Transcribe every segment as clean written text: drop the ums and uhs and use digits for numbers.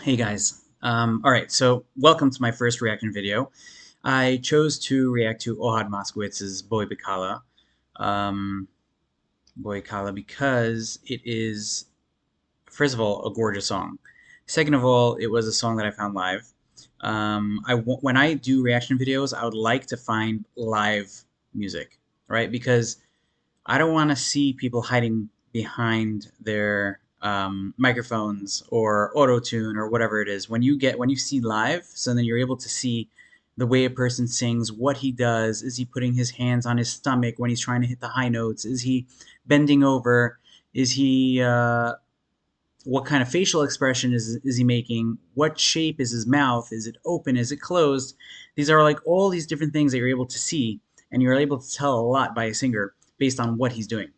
Hey guys. Alright, so welcome to my first reaction video. I chose to react to Ohad Moskowitz's Boi Kala, um, Boi Kala because it is, first of all, a gorgeous song. Second of all, it was a song that I found live. When I do reaction videos, I would like to find live music, right? Because I don't want to see people hiding behind their microphones or auto tune or whatever it is. When you see live, so then you're able to see the way a person sings, what he does. Is he putting his hands on his stomach when he's trying to hit the high notes? Is he bending over? Is he what kind of facial expression is he making? What shape is his mouth? Is it open? Is it closed? These are like all these different things that you're able to see, and you're able to tell a lot by a singer based on what he's doing.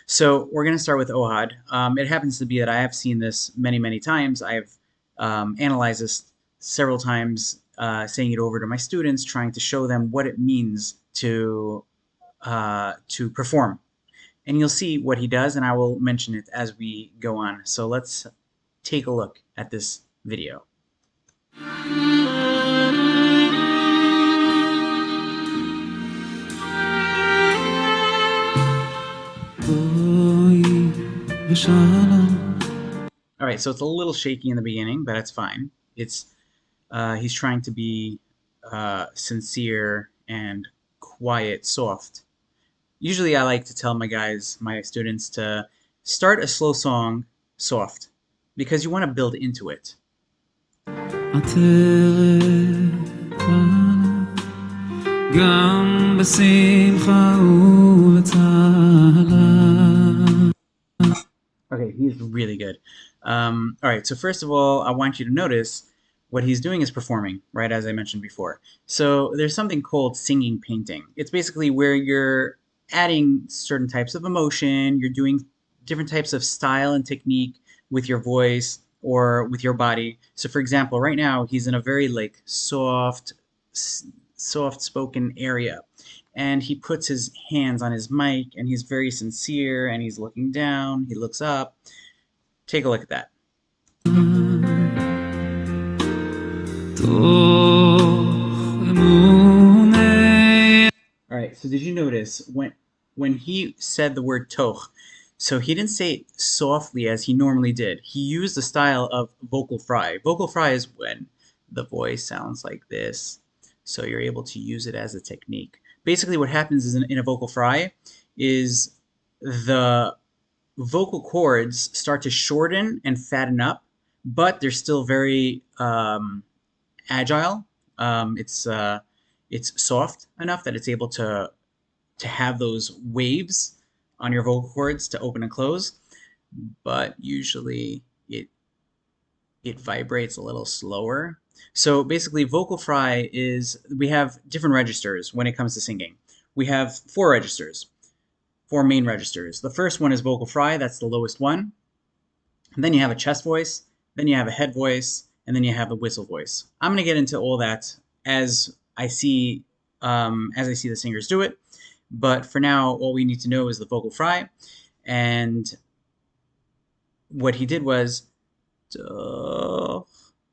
So we're going to start with Ohad. It happens to be that I have seen this many times. I've analyzed this several times, saying it over to my students, trying to show them what it means to perform. And you'll see what he does, and I will mention it as we go on. So let's take a look at this video. All right, so it's a little shaky in the beginning, but it's fine. He's trying to be sincere and quiet, soft. Usually I like to tell my students, to start a slow song soft, because you want to build into it. Okay, he's really good. All right, so first of all, I want you to notice what he's doing is performing, right, as I mentioned before. So there's something called singing painting. It's basically where you're adding certain types of emotion, you're doing different types of style and technique with your voice or with your body. So for example, right now he's in a very like soft spoken area, and he puts his hands on his mic and he's very sincere and he's looking down, he looks up. Take a look at that. Alright, so did you notice when he said the word toch, so he didn't say it softly as he normally did. He used the style of vocal fry. Vocal fry is when the voice sounds like this, so you're able to use it as a technique. Basically what happens is in a vocal fry is the vocal cords start to shorten and fatten up, but they're still very agile. It's soft enough that it's able to have those waves on your vocal cords to open and close, but usually it vibrates a little slower. So basically, vocal fry is, we have different registers when it comes to singing. We have four main registers. The first one is vocal fry, that's the lowest one. And then you have a chest voice, then you have a head voice, and then you have a whistle voice. I'm going to get into all that as I see the singers do it. But for now, all we need to know is the vocal fry. And what he did was duh,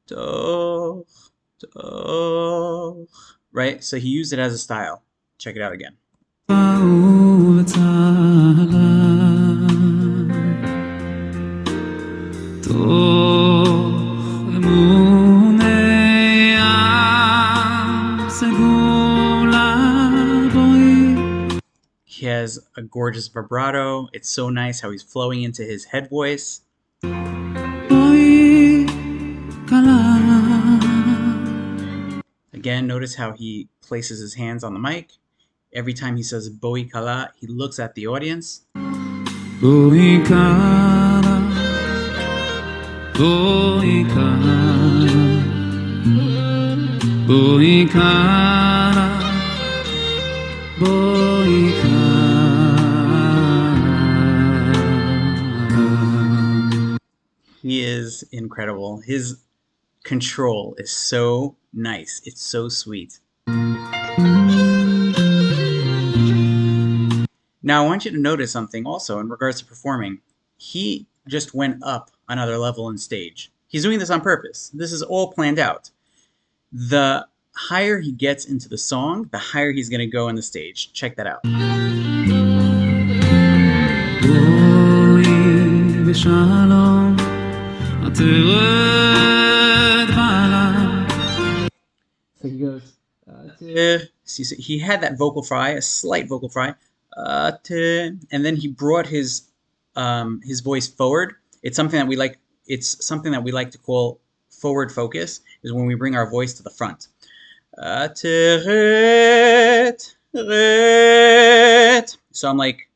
duh, duh, right? So he used it as a style. Check it out again. He has a gorgeous vibrato. It's so nice how he's flowing into his head voice. Again, notice how he places his hands on the mic. Every time he says Boi Kala, he looks at the audience. Boi Kala, Boi Kala, Boi Kala, Boi Kala. He is incredible. His control is so nice. It's so sweet. Now I want you to notice something also in regards to performing. He just went up another level in stage. He's doing this on purpose. This is all planned out. The higher he gets into the song, the higher he's going to go in the stage. Check that out. So he goes, so he had that vocal fry, a slight vocal fry, and then he brought his voice forward. It's something that we like. It's something that we like to call forward focus. Is when we bring our voice to the front. So I'm like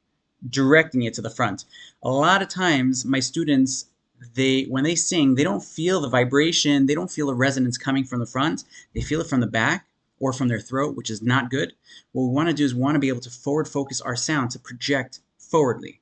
directing it to the front. A lot of times, my students, when they sing, they don't feel the vibration, they don't feel the resonance coming from the front. They feel it from the back or from their throat, which is not good. What we want to do is we want to be able to forward focus our sound to project forwardly.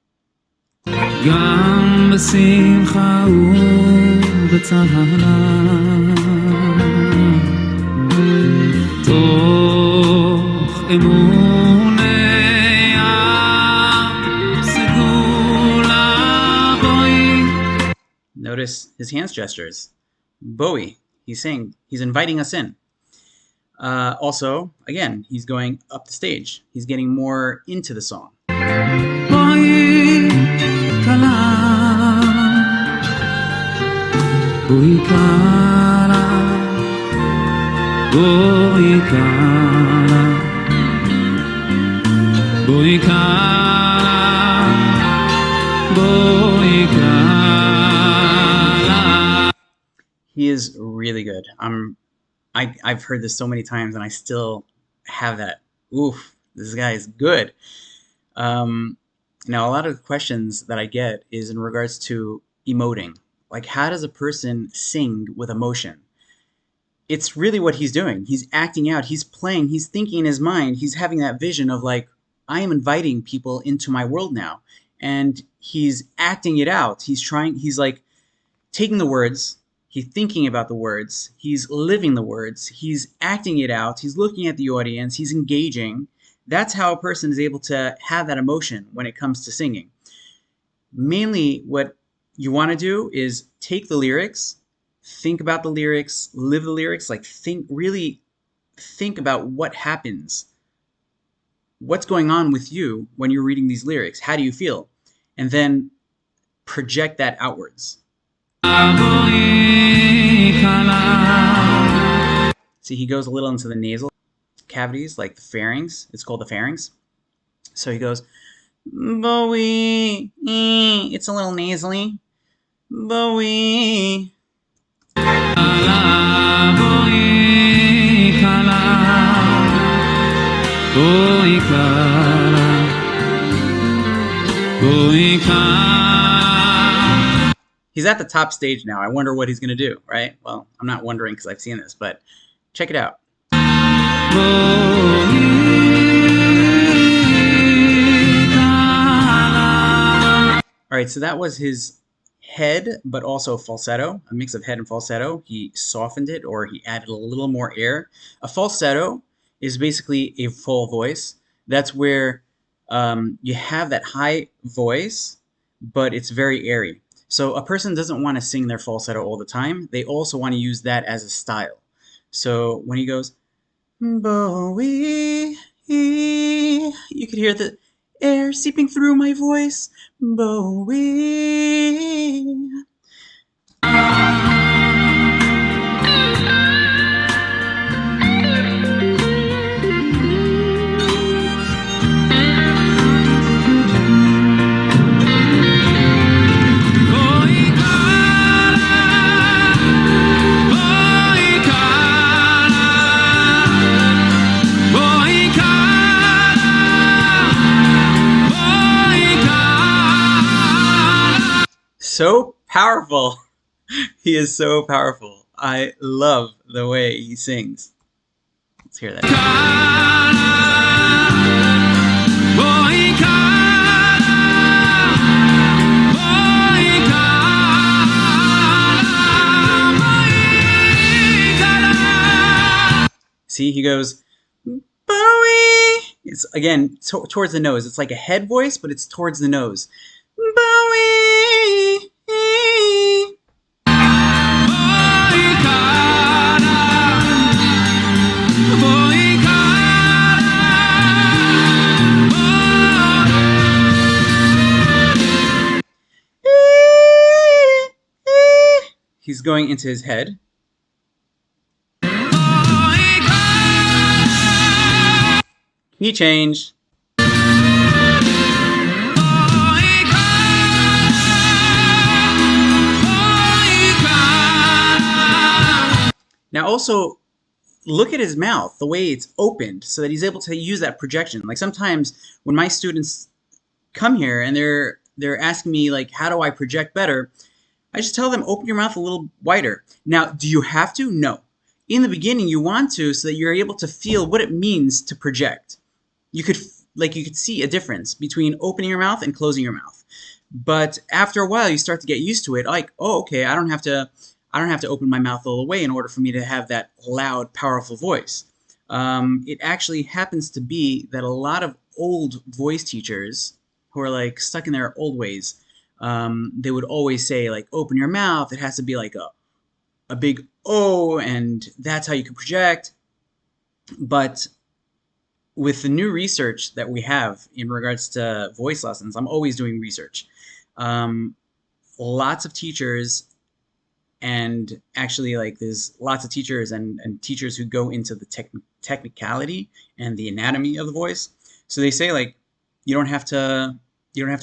Notice his hands gestures. Boi, he's saying, he's inviting us in. Also, again, he's going up the stage. He's getting more into the song. Boi Kala, Boi Kala, Boi Kala, Boi Kala, Boi Kala. He is really good. I've heard this so many times, and I still have that. Oof, this guy is good. Now, a lot of the questions that I get is in regards to emoting. Like, how does a person sing with emotion? It's really what he's doing. He's acting out. He's playing. He's thinking in his mind. He's having that vision of like, I am inviting people into my world now. And he's acting it out. He's like taking the words. He's thinking about the words. He's living the words. He's acting it out. He's looking at the audience. He's engaging. That's how a person is able to have that emotion when it comes to singing. Mainly what you want to do is take the lyrics, think about the lyrics, live the lyrics, like really think about what happens. What's going on with you when you're reading these lyrics? How do you feel? And then project that outwards. See, he goes a little into the nasal cavities, like the pharynx. It's called the pharynx. So he goes, Boi, it's a little nasally. Boi. Boi Kala, Boi Kala. He's at the top stage now. I wonder what he's going to do, right? Well, I'm not wondering because I've seen this, but check it out. All right, so that was his head, but also falsetto, a mix of head and falsetto. He softened it, or he added a little more air. A falsetto is basically a full voice. That's where you have that high voice, but it's very airy. So a person doesn't want to sing their falsetto all the time. They also want to use that as a style. So when he goes, Boi, you could hear the air seeping through my voice. Boi. So powerful. He is so powerful. I love the way he sings. Let's hear that. See, he goes, Bowie. It's again towards the nose. It's like a head voice, but it's towards the nose. Bowie. he's going into his head. Key change. Now also look at his mouth, the way it's opened, so that he's able to use that projection. Like sometimes when my students come here and they're asking me like, how do I project better? I just tell them, open your mouth a little wider. Now, do you have to? No. In the beginning, you want to, so that you're able to feel what it means to project. You could see a difference between opening your mouth and closing your mouth. But after a while, you start to get used to it. Like, oh, okay, I don't have to open my mouth all the way in order for me to have that loud, powerful voice. It actually happens to be that a lot of old voice teachers who are like stuck in their old ways, they would always say like, open your mouth. It has to be like a big O, and that's how you can project. But with the new research that we have in regards to voice lessons, I'm always doing research. Lots of teachers, and actually like there's lots of teachers and teachers who go into the technicality and the anatomy of the voice. So they say like, you don't have to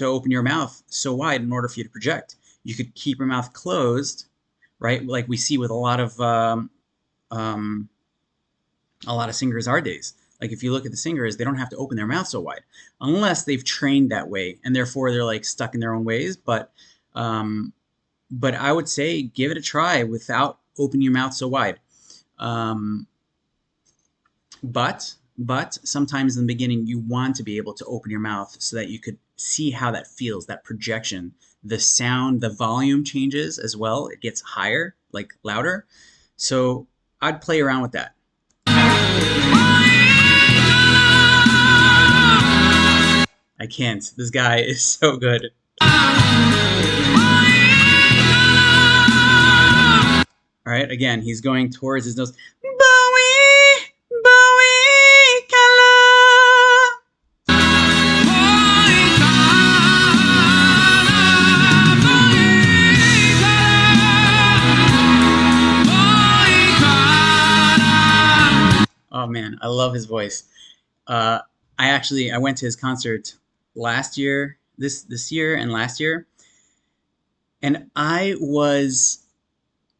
open your mouth so wide in order for you to project. You could keep your mouth closed, right? Like we see with a lot of singers our days. Like if you look at the singers, they don't have to open their mouth so wide unless they've trained that way, and therefore they're like stuck in their own ways. But I would say give it a try without opening your mouth so wide. But sometimes in the beginning you want to be able to open your mouth so that you could see how that feels, that projection. The sound, the volume changes as well. It gets higher, like louder. So I'd play around with that. I can't. This guy is so good. All right, again, he's going towards his nose. Boi Kala. Oh man, I love his voice. I went to his concert last year, this year and last year, and I was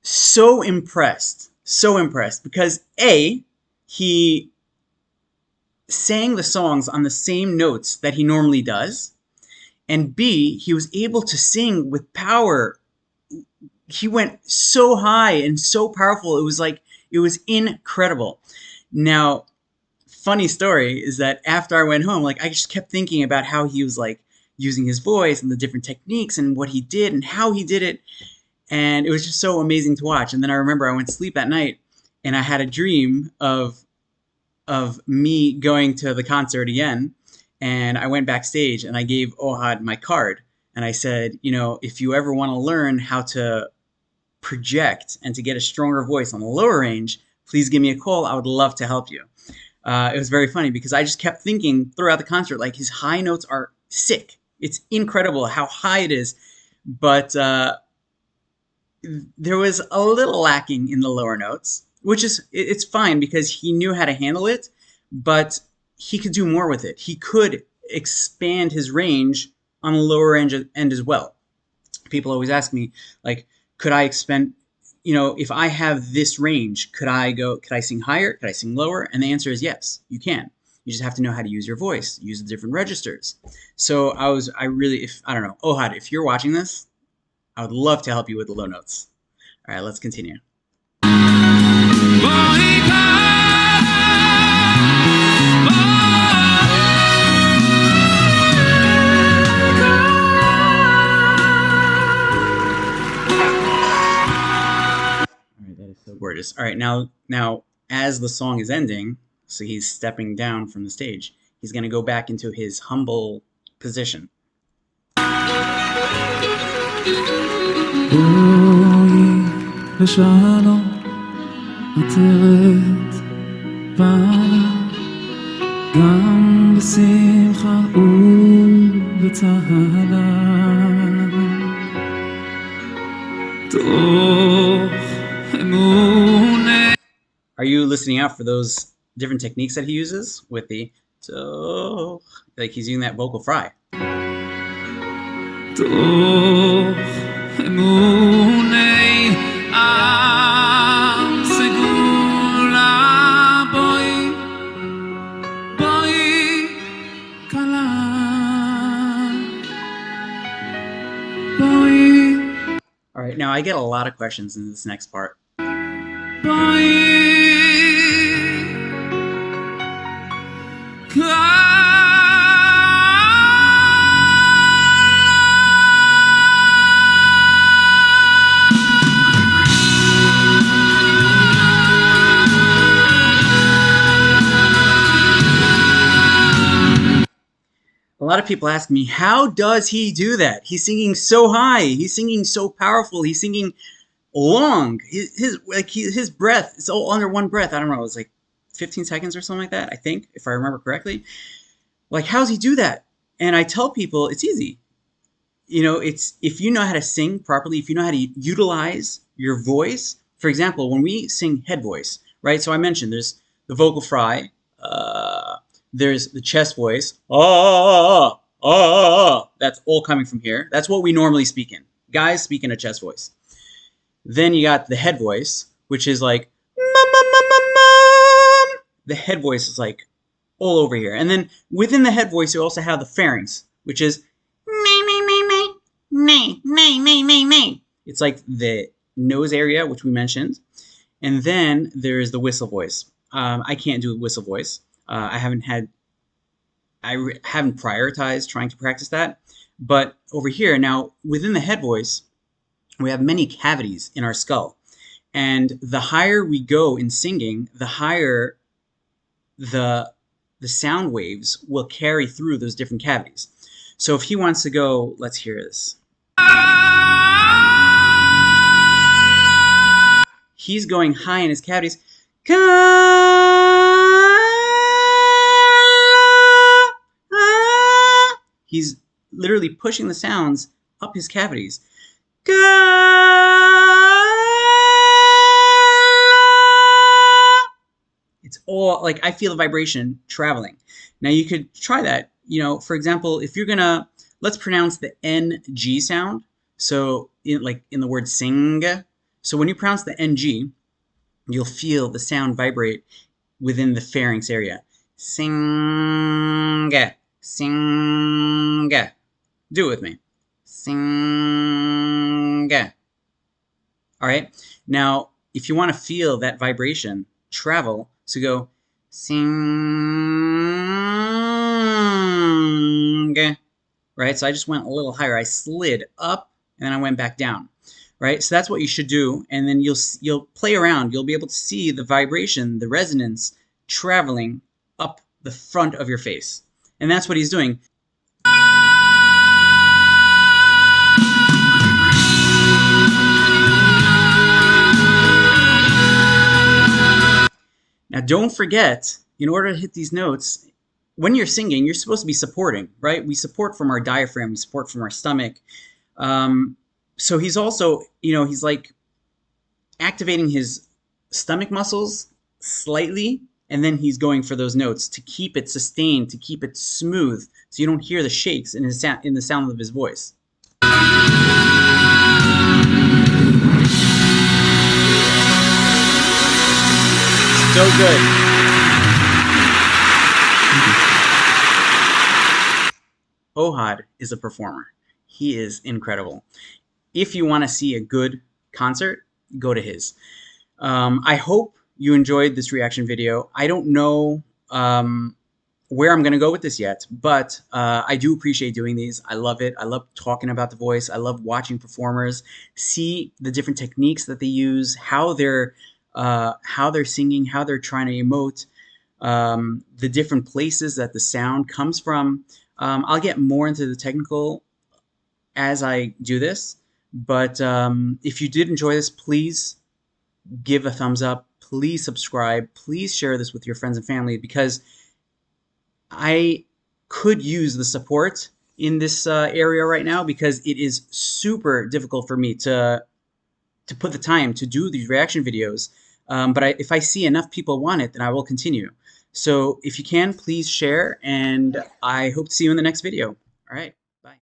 so impressed because A, he sang the songs on the same notes that he normally does, and B, he was able to sing with power. He went so high and so powerful. It was incredible. Now, funny story is that after I went home, like I just kept thinking about how he was like using his voice and the different techniques and what he did and how he did it. And it was just so amazing to watch. And then I remember I went to sleep that night and I had a dream of me going to the concert again. And I went backstage and I gave Ohad my card. And I said, you know, if you ever want to learn how to project and to get a stronger voice on the lower range, please give me a call. I would love to help you. It was very funny because I just kept thinking throughout the concert, like his high notes are sick. It's incredible how high it is. But there was a little lacking in the lower notes, which is, it's fine because he knew how to handle it, but he could do more with it. He could expand his range on the lower end as well. People always ask me, like, could I expand, you know, if I have this range, could I sing higher? Could I sing lower? And the answer is yes, you can. You just have to know how to use your voice, use the different registers. So I don't know, Ohad, if you're watching this, I would love to help you with the low notes. All right, let's continue. So gorgeous. All right, now as the song is ending, so he's stepping down from the stage, he's going to go back into his humble position. Are you listening out for those different techniques that he uses with the like he's using that vocal fry? All right, now I get a lot of questions in this next part. A lot of people ask me, how does he do that? He's singing so high. He's singing so powerful. He's singing long. His breath, it's all under one breath. I don't know. It's like 15 seconds or something like that, I think, if I remember correctly. Like, how does he do that? And I tell people it's easy. You know, it's if you know how to sing properly, if you know how to utilize your voice. For example, when we sing head voice, right? So I mentioned there's the vocal fry. There's the chest voice. That's all coming from here. That's what we normally speak in. Guys speak in a chest voice. Then you got the head voice, which is like the head voice is like all over here. And then within the head voice, you also have the pharynx, which is it's like the nose area, which we mentioned. And then there's the whistle voice. I can't do a whistle voice. I haven't prioritized trying to practice that. But over here, now within the head voice, we have many cavities in our skull. And the higher we go in singing, the higher the sound waves will carry through those different cavities. So if he wants to go, let's hear this. He's going high in his cavities. He's literally pushing the sounds up his cavities. It's all like I feel the vibration traveling. Now you could try that. You know, for example, if you're gonna, let's pronounce the NG sound. So in the word sing. So when you pronounce the NG, you'll feel the sound vibrate within the pharynx area. Sing, sing. Do it with me. Sing. All right. Now, if you want to feel that vibration travel, so go sing. Right. So I just went a little higher. I slid up and then I went back down. Right. So that's what you should do. And then you'll play around. You'll be able to see the vibration, the resonance traveling up the front of your face. And that's what he's doing. Now, don't forget, in order to hit these notes, when you're singing, you're supposed to be supporting, right? We support from our diaphragm, we support from our stomach. So he's also, he's like activating his stomach muscles slightly, and then he's going for those notes to keep it sustained, to keep it smooth, so you don't hear the shakes in the sound of his voice. So good. Ohad is a performer. He is incredible. If you want to see a good concert, go to his. I hope you enjoyed this reaction video. I don't know where I'm going to go with this yet, but I do appreciate doing these. I love it. I love talking about the voice. I love watching performers, see the different techniques that they use, how they're singing, how they're trying to emote, the different places that the sound comes from. I'll get more into the technical as I do this, but if you did enjoy this, please give a thumbs up. Please subscribe. Please share this with your friends and family, because I could use the support in this area right now, because it is super difficult for me to to put the time to do these reaction videos. But if I see enough people want it, then I will continue. So if you can, please share, and I hope to see you in the next video. All right.